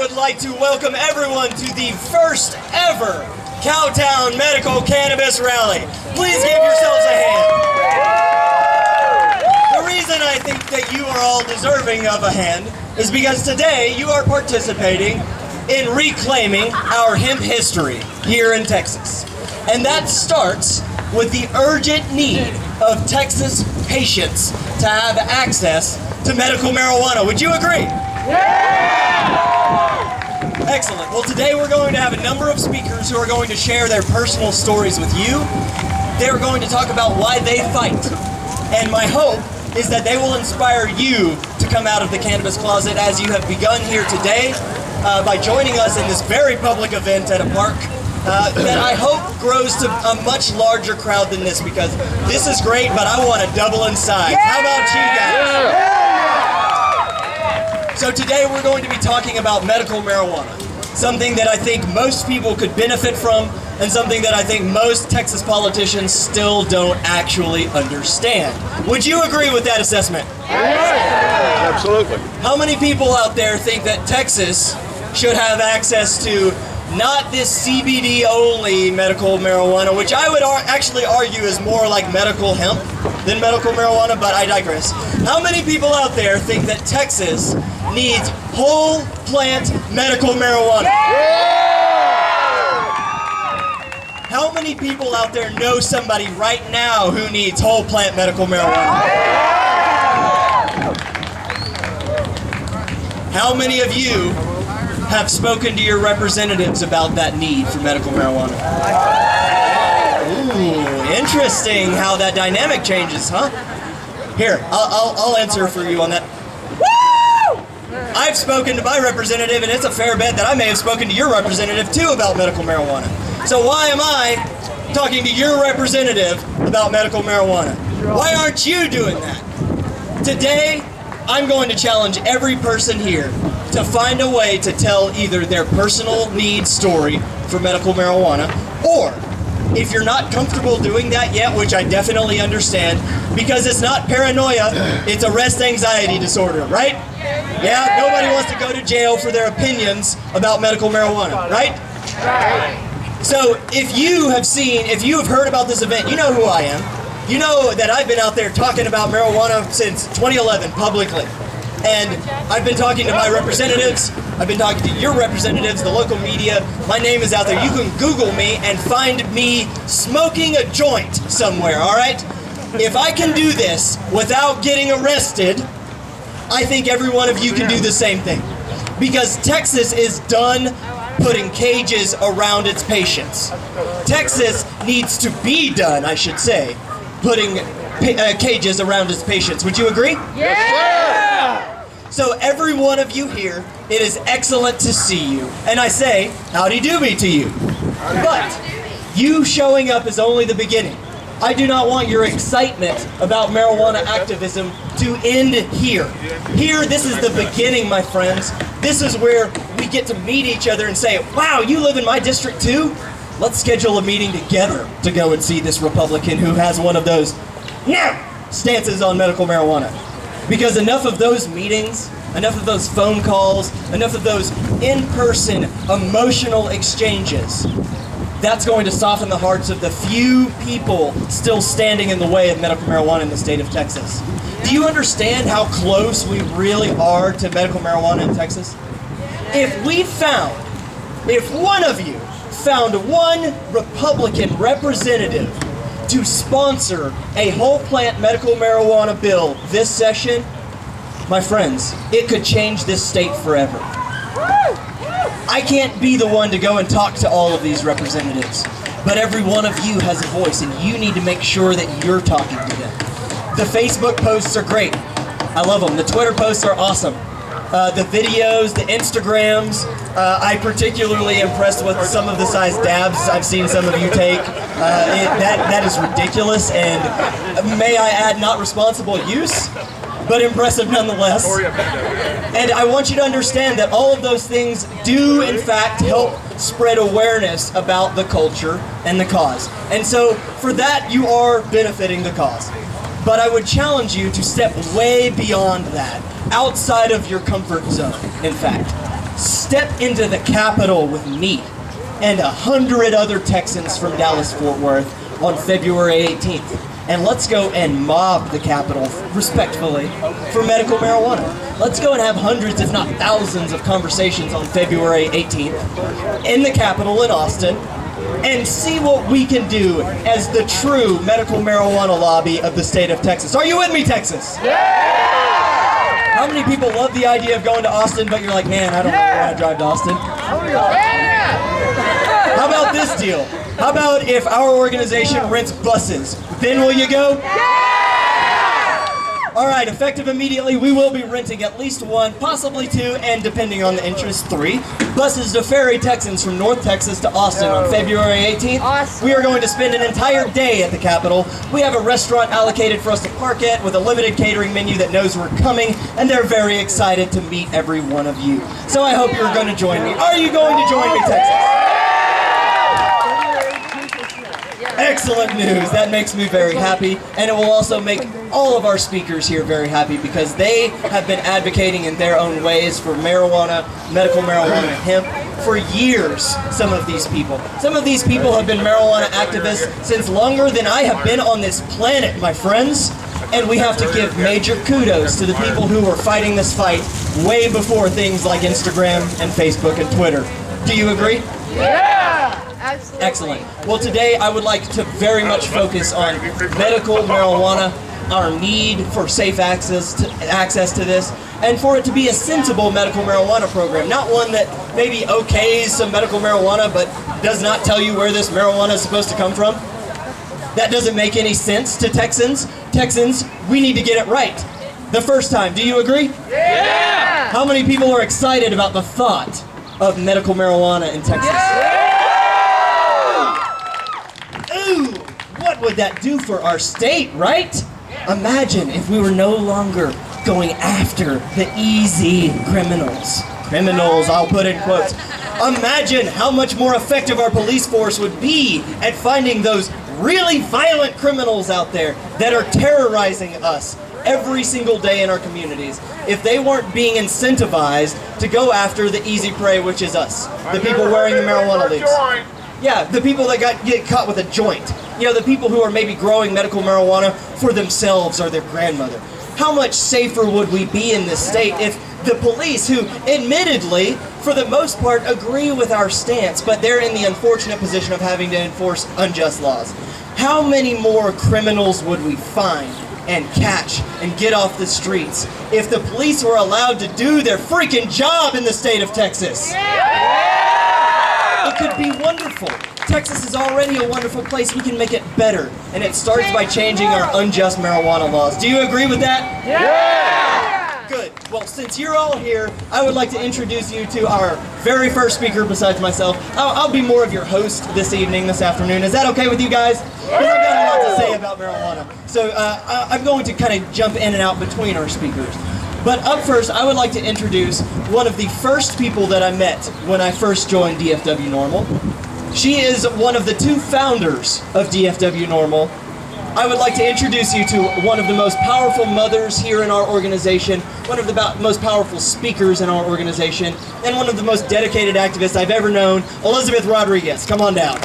would like to welcome everyone to the first ever Cowtown Medical Cannabis Rally. Please give yourselves a hand. The reason I think that you are all deserving of a hand is because today you are participating in reclaiming our hemp history here in Texas. And that starts with the urgent need of Texas patients to have access to medical marijuana. Would you agree? Yeah! Excellent. Well, today we're going to have a number of speakers who are going to share their personal stories with you. They're going to talk about why they fight. And my hope is that they will inspire you to come out of the cannabis closet as you have begun here today by joining us in this very public event at a park that I hope grows to a much larger crowd than this, because this is great, but I want to double in size. How about you guys? So today we're going to be talking about medical marijuana, something that I think most people could benefit from, and something that I think most Texas politicians still don't actually understand. Would you agree with that assessment? Yes. Absolutely. How many people out there think that Texas should have access to not this CBD only medical marijuana, which I would actually argue is more like medical hemp than medical marijuana, but I digress. How many people out there think that Texas needs whole plant medical marijuana? Yeah! How many people out there know somebody right now who needs whole plant medical marijuana? Yeah! How many of you have spoken to your representatives about that need for medical marijuana? Ooh, interesting how that dynamic changes, huh? Here, I'll answer for you on that. Woo! I've spoken to my representative, and it's a fair bet that I may have spoken to your representative too about medical marijuana. So why am I talking to your representative about medical marijuana? Why aren't you doing that? Today, I'm going to challenge every person here to find a way to tell either their personal need story for medical marijuana, or if you're not comfortable doing that yet, which I definitely understand, because it's not paranoia, it's a rest anxiety disorder, right? Yeah, nobody wants to go to jail for their opinions about medical marijuana, right? So if you have heard about this event, you know who I am. You know that I've been out there talking about marijuana since 2011 publicly. And I've been talking to my representatives, I've been talking to your representatives, the local media. My name is out there. You can Google me and find me smoking a joint somewhere, all right? If I can do this without getting arrested, I think every one of you can do the same thing. Because Texas is done putting cages around its patients. Texas needs to be done, I should say, putting cages around its patients. Would you agree? Yeah! So every one of you here, it is excellent to see you. And I say, howdy doobie to you. But you showing up is only the beginning. I do not want your excitement about marijuana activism to end here. Here, this is the beginning, my friends. This is where we get to meet each other and say, wow, you live in my district too? Let's schedule a meeting together to go and see this Republican who has one of those stances on medical marijuana. Because enough of those meetings, enough of those phone calls, enough of those in-person emotional exchanges, that's going to soften the hearts of the few people still standing in the way of medical marijuana in the state of Texas. Do you understand how close we really are to medical marijuana in Texas? If one of you found one Republican representative to sponsor a whole plant medical marijuana bill this session, my friends, it could change this state forever. I can't be the one to go and talk to all of these representatives, but every one of you has a voice, and you need to make sure that you're talking to them. The Facebook posts are great. I love them. The Twitter posts are awesome. The videos, the Instagrams, I'm particularly impressed with some of the size dabs I've seen some of you take. That is ridiculous, and may I add, not responsible use, but impressive nonetheless. And I want you to understand that all of those things do, in fact, help spread awareness about the culture and the cause. And so, for that, you are benefiting the cause. But I would challenge you to step way beyond that, outside of your comfort zone, in fact. step into the Capitol with me and 100 other Texans from Dallas-Fort Worth on February 18th. And let's go and mob the Capitol respectfully for medical marijuana. Let's go and have hundreds, if not thousands, of conversations on February 18th in the Capitol in Austin and see what we can do as the true medical marijuana lobby of the state of Texas. Are you with me, Texas? Yeah! How many people love the idea of going to Austin, but you're like, man, I don't really want to drive to Austin? How about this deal? How about if our organization rents buses? Then will you go? All right, effective immediately, we will be renting at least one, possibly two, and depending on the interest, 3 buses to ferry Texans from North Texas to Austin on February 18th. Awesome. We are going to spend an entire day at the Capitol. We have a restaurant allocated for us to park at with a limited catering menu that knows we're coming, and they're very excited to meet every one of you. So I hope you're going to join me. Are you going to join me, Texas? Excellent news. That makes me very happy, and it will also make all of our speakers here very happy because they have been advocating in their own ways for marijuana, medical marijuana, hemp for years. Some of these people have been marijuana activists since longer than I have been on this planet, my friends. And we have to give major kudos to the people who were fighting this fight way before things like Instagram and Facebook and Twitter. Do you agree? Yeah! Absolutely. Excellent. Well, today I would like to very much focus on medical marijuana, our need for safe access to this, and for it to be a sensible medical marijuana program, not one that maybe okays some medical marijuana but does not tell you where this marijuana is supposed to come from. That doesn't make any sense to Texans. Texans, we need to get it right the first time. Do you agree? Yeah! How many people are excited about the thought of medical marijuana in Texas? Yeah! Ooh, what would that do for our state, right? Imagine if we were no longer going after the easy criminals. Criminals, I'll put in quotes. Imagine how much more effective our police force would be at finding those really violent criminals out there that are terrorizing us every single day in our communities if they weren't being incentivized to go after the easy prey, which is us, the people wearing the marijuana leaves. Yeah, the people that get caught with a joint. You know, the people who are maybe growing medical marijuana for themselves or their grandmother. How much safer would we be in this state if the police, who admittedly, for the most part, agree with our stance, but they're in the unfortunate position of having to enforce unjust laws? How many more criminals would we find and catch and get off the streets if the police were allowed to do their freaking job in the state of Texas? It could be wonderful. Texas is already a wonderful place. We can make it better. And it starts by changing our unjust marijuana laws. Do you agree with that? Yeah! Good. Well, since you're all here, I would like to introduce you to our very first speaker besides myself. I'll be more of your host this afternoon. Is that okay with you guys? Because I've got a lot to say about marijuana. So I'm going to kind of jump in and out between our speakers. But up first, I would like to introduce one of the first people that I met when I first joined DFW NORML. She is one of the 2 founders of DFW NORML. I would like to introduce you to one of the most powerful mothers here in our organization, one of the most powerful speakers in our organization, and one of the most dedicated activists I've ever known, Elizabeth Rodriguez. Come on down.